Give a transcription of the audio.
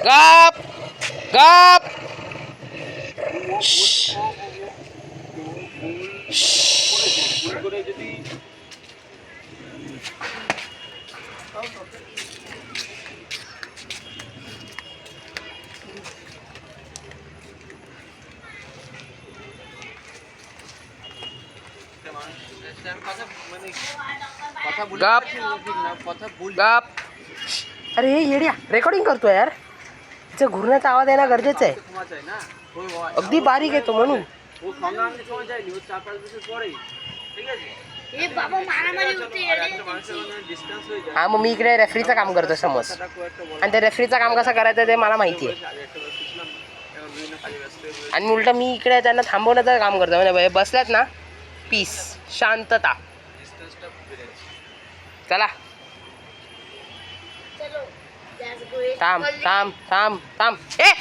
गप गप गप गप. अरे येड्या रेकॉर्डिंग करतोय यार. तिचा घुरण्याचा आवाज येणं गरजेचं आहे. अगदी बारीक येतो म्हणून. हा मग मी इकडे रेफरीचं काम करतो समज, आणि त्या रेफरीचं काम कसं करायचं ते मला माहिती आहे. आणि मी इकडे त्यांना थांबवण्याचं काम करतो. म्हणजे बसल्यात ना, पीस, शांतता. चला थांब थांब थांब थांब. ए